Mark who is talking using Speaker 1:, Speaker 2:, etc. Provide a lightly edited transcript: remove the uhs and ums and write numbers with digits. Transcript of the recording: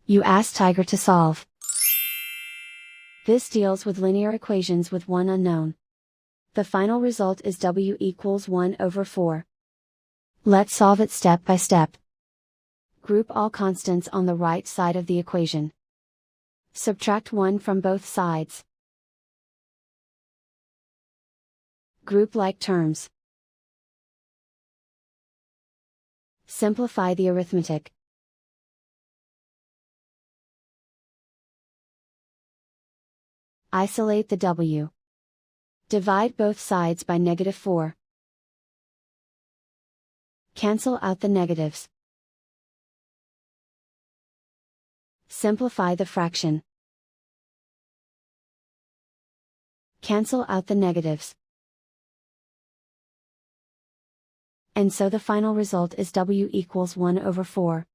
Speaker 1: You ask Tiger to solve. This deals with linear equations with one unknown. The final result is w equals 1 over 4. Let's solve it step by step. Group all constants on the right side of the equation. Subtract 1 from both sides. Group like terms. Simplify the arithmetic. Isolate the w. Divide both sides by -4. Cancel out the negatives. Simplify the fraction. Cancel out the negatives. And so the final result is w equals 1 over 4.